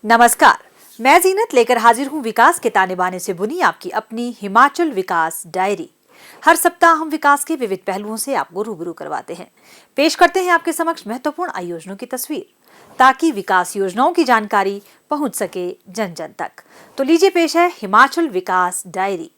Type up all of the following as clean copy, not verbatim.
नमस्कार, मैं जीनत लेकर हाजिर हूँ विकास के ताने बाने से बुनी आपकी अपनी हिमाचल विकास डायरी। हर सप्ताह हम विकास के विविध पहलुओं से आपको रूबरू करवाते हैं। पेश करते हैं आपके समक्ष महत्वपूर्ण आयोजनों की तस्वीर, ताकि विकास योजनाओं की जानकारी पहुंच सके जन जन तक। तो लीजिए पेश है हिमाचल विकास डायरी।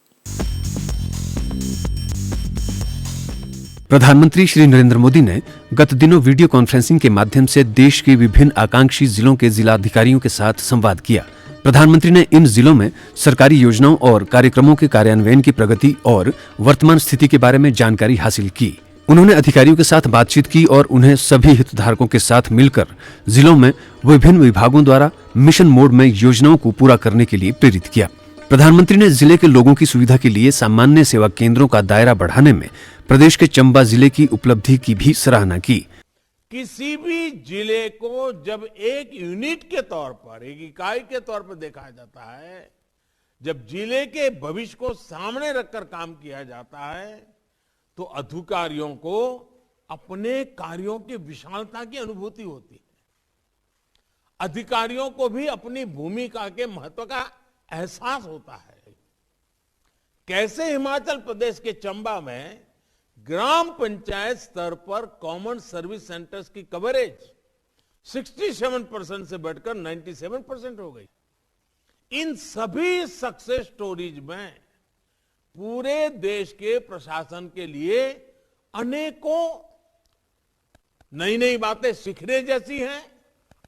प्रधानमंत्री श्री नरेंद्र मोदी ने गत दिनों वीडियो कॉन्फ्रेंसिंग के माध्यम से देश के विभिन्न आकांक्षी जिलों के जिलाधिकारियों के साथ संवाद किया। प्रधानमंत्री ने इन जिलों में सरकारी योजनाओं और कार्यक्रमों के कार्यान्वयन की प्रगति और वर्तमान स्थिति के बारे में जानकारी हासिल की। उन्होंने अधिकारियों के साथ बातचीत की और उन्हें सभी हितधारकों के साथ मिलकर जिलों में विभिन्न विभागों द्वारा मिशन मोड में योजनाओं को पूरा करने के लिए प्रेरित किया। प्रधानमंत्री ने जिले के लोगों की सुविधा के लिए सामान्य सेवा केंद्रों का दायरा बढ़ाने में प्रदेश के चंबा जिले की उपलब्धि की भी सराहना की। किसी भी जिले को जब एक यूनिट के तौर पर, एक इकाई के तौर पर देखा जाता है, जब जिले के भविष्य को सामने रखकर काम किया जाता है, तो अधिकारियों को अपने कार्यों की विशालता की अनुभूति होती है। अधिकारियों को भी अपनी भूमिका के महत्व का एहसास होता है। कैसे हिमाचल प्रदेश के चंबा में ग्राम पंचायत स्तर पर कॉमन सर्विस सेंटर्स की कवरेज 67% से बढ़कर 97% हो गई। इन सभी सक्सेस स्टोरीज में पूरे देश के प्रशासन के लिए अनेकों नई नई बातें सीखने जैसी हैं,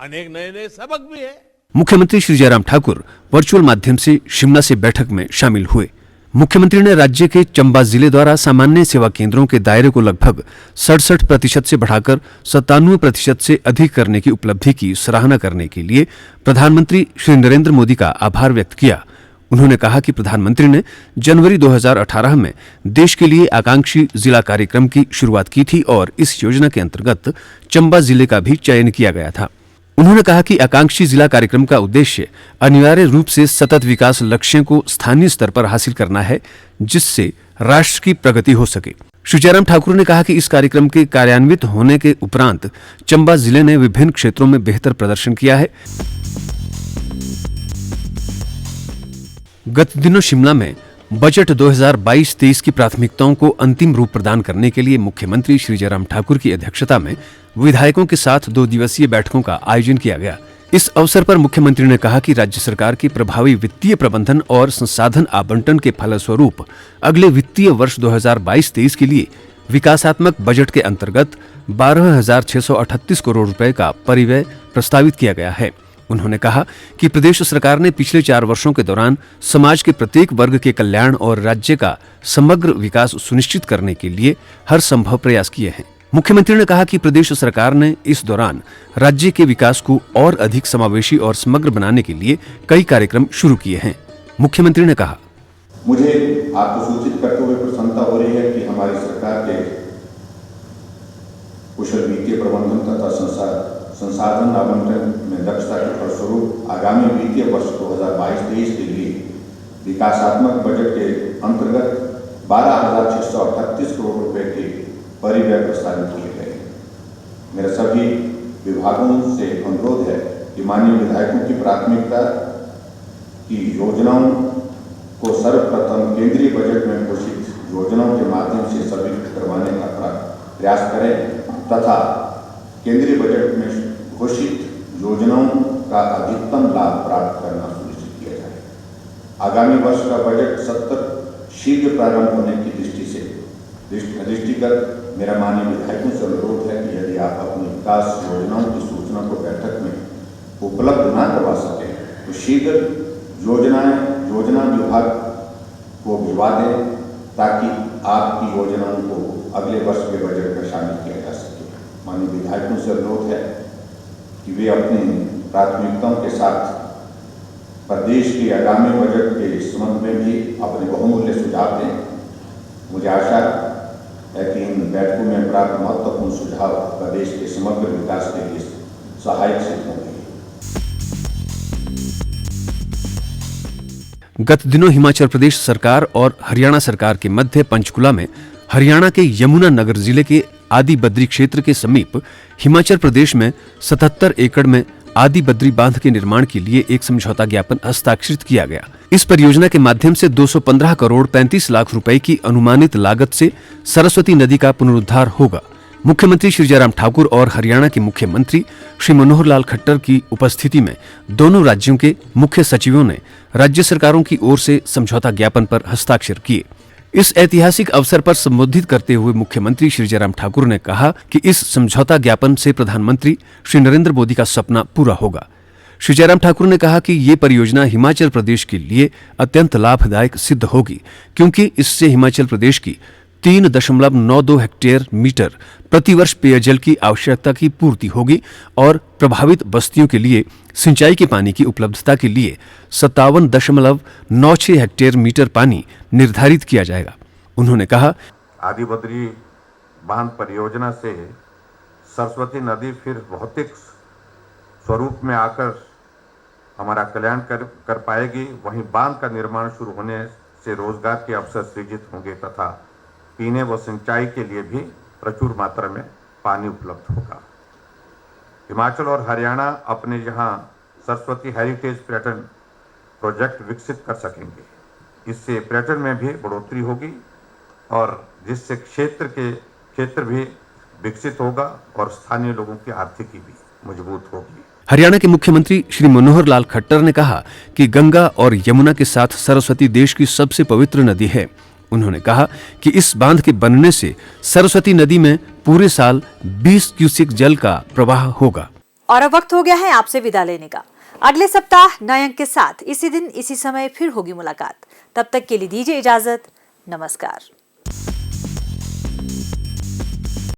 अनेक नए नए सबक भी है। मुख्यमंत्री श्री जयराम ठाकुर वर्चुअल माध्यम से शिमला से बैठक में शामिल हुए। मुख्यमंत्री ने राज्य के चंबा जिले द्वारा सामान्य सेवा केंद्रों के दायरे को लगभग 67% से बढ़ाकर 97% से अधिक करने की उपलब्धि की सराहना करने के लिए प्रधानमंत्री श्री नरेंद्र मोदी का आभार व्यक्त किया। उन्होंने कहा कि प्रधानमंत्री ने जनवरी 2018 में देश के लिए आकांक्षी जिला कार्यक्रम की शुरुआत की थी और इस योजना के अंतर्गत चंबा जिले का भी चयन किया गया था। उन्होंने कहा कि आकांक्षी जिला कार्यक्रम का उद्देश्य अनिवार्य रूप से सतत विकास लक्ष्यों को स्थानीय स्तर पर हासिल करना है, जिससे राष्ट्र की प्रगति हो सके। श्री जयराम ठाकुर ने कहा कि इस कार्यक्रम के कार्यान्वित होने के उपरांत चंबा जिले ने विभिन्न क्षेत्रों में बेहतर प्रदर्शन किया है। गत दिनों शिमला में बजट 2022-23 की प्राथमिकताओं को अंतिम रूप प्रदान करने के लिए मुख्यमंत्री श्री जयराम ठाकुर की अध्यक्षता में विधायकों के साथ 2 दिवसीय बैठकों का आयोजन किया गया। इस अवसर पर मुख्यमंत्री ने कहा कि राज्य सरकार के प्रभावी वित्तीय प्रबंधन और संसाधन आवंटन के फलस्वरूप अगले वित्तीय वर्ष 2022-23 के लिए विकासात्मक बजट के अंतर्गत 12,638 करोड़ रुपए का परिव्यय प्रस्तावित किया गया है। उन्होंने कहा कि प्रदेश सरकार ने पिछले 4 वर्षों के दौरान समाज के प्रत्येक वर्ग के कल्याण और राज्य का समग्र विकास सुनिश्चित करने के लिए हर संभव प्रयास किए हैं। मुख्यमंत्री ने कहा कि प्रदेश सरकार ने इस दौरान राज्य के विकास को और अधिक समावेशी और समग्र बनाने के लिए कई कार्यक्रम शुरू किए हैं। मुख्यमंत्री ने कहा, मुझे आपको सूचित करते हुए प्रसन्नता हो रही है कि हमारी सरकार के कुशल वित्तीय प्रबंधन तथा संसाधन आवंटन में दक्षता के फलस्वरूप आगामी वित्तीय वर्ष 2022-23 के लिए विकासात्मक बजट के अंतर्गत 12,638 करोड़ रुपए के परिव्यय प्रस्तावित किए गए। मेरा सभी विभागों से अनुरोध है कि माननीय विधायकों की प्राथमिकता की योजनाओं को सर्वप्रथम केंद्रीय बजट में घोषित योजनाओं के माध्यम से स्वीकृत करवाने का प्रयास करें तथा केंद्रीय बजट में घोषित योजनाओं का अधिकतम लाभ प्राप्त करना सुनिश्चित किया जाए। आगामी वर्ष का बजट सत्र शीघ्र प्रारंभ होने की दृष्टिगत मेरा माननीय विधायकों से अनुरोध है कि यदि आप अपनी विकास योजनाओं की सूचना को बैठक में उपलब्ध न करवा सके तो शीघ्र योजना विभाग को भिजवा दें, ताकि आपकी योजनाओं को अगले वर्ष के बजट में शामिल किया जा सके। माननीय विधायकों से अनुरोध है कि वे अपनी प्राथमिकताओं के साथ प्रदेश के आगामी बजट के संबंध में भी अपने बहुमूल्य सुझाव दें। मुझे आशा है कि इन बैठकों में प्राप्त महत्वपूर्ण सुझाव प्रदेश के समग्र विकास के लिए सहायक सिद्ध होंगे। गत दिनों हिमाचल प्रदेश सरकार और हरियाणा सरकार के मध्य पंचकुला में हरियाणा के यमुना नगर जिले के आदि बद्री क्षेत्र के समीप हिमाचल प्रदेश में 77 एकड़ में आदि बद्री बांध के निर्माण के लिए एक समझौता ज्ञापन हस्ताक्षरित किया गया। इस परियोजना के माध्यम से 215 करोड़ 35 लाख रुपए की अनुमानित लागत से सरस्वती नदी का पुनरुद्धार होगा। मुख्यमंत्री श्री जयराम ठाकुर और हरियाणा के मुख्यमंत्री श्री मनोहर लाल खट्टर की उपस्थिति में दोनों राज्यों के मुख्य सचिवों ने राज्य सरकारों की ओर से समझौता ज्ञापन पर हस्ताक्षर किए। इस ऐतिहासिक अवसर पर संबोधित करते हुए मुख्यमंत्री श्री जयराम ठाकुर ने कहा कि इस समझौता ज्ञापन से प्रधानमंत्री श्री नरेंद्र मोदी का सपना पूरा होगा। श्री जयराम ठाकुर ने कहा कि ये परियोजना हिमाचल प्रदेश के लिए अत्यंत लाभदायक सिद्ध होगी, क्योंकि इससे हिमाचल प्रदेश की 3.92 हेक्टेयर मीटर प्रतिवर्ष पेयजल की आवश्यकता की पूर्ति होगी और प्रभावित बस्तियों के लिए सिंचाई के पानी की उपलब्धता के लिए 57.96 हेक्टेयर मीटर पानी निर्धारित किया जाएगा। उन्होंने कहा, आदि बद्री बांध परियोजना से सरस्वती नदी फिर भौतिक स्वरूप में आकर हमारा कल्याण कर पाएगी। वहीं बांध का निर्माण शुरू होने से रोजगार के अवसर सृजित होंगे तथा पीने व सिंचाई के लिए भी प्रचुर मात्रा में पानी उपलब्ध होगा। हिमाचल और हरियाणा अपने यहाँ सरस्वती हेरिटेज पर्यटन प्रोजेक्ट विकसित कर सकेंगे। इससे पर्यटन में भी बढ़ोतरी होगी और जिससे क्षेत्र भी विकसित होगा और स्थानीय लोगों की आर्थिकी भी मजबूत होगी। हरियाणा के मुख्यमंत्री श्री मनोहर लाल खट्टर ने कहा कि गंगा और यमुना के साथ सरस्वती देश की सबसे पवित्र नदी है। उन्होंने कहा कि इस बांध के बनने से सरस्वती नदी में पूरे साल 20 क्यूसेक जल का प्रवाह होगा। और अब वक्त हो गया है आपसे विदा लेने का। अगले सप्ताह नए अंक के साथ इसी दिन इसी समय फिर होगी मुलाकात। तब तक के लिए दीजिए इजाजत। नमस्कार।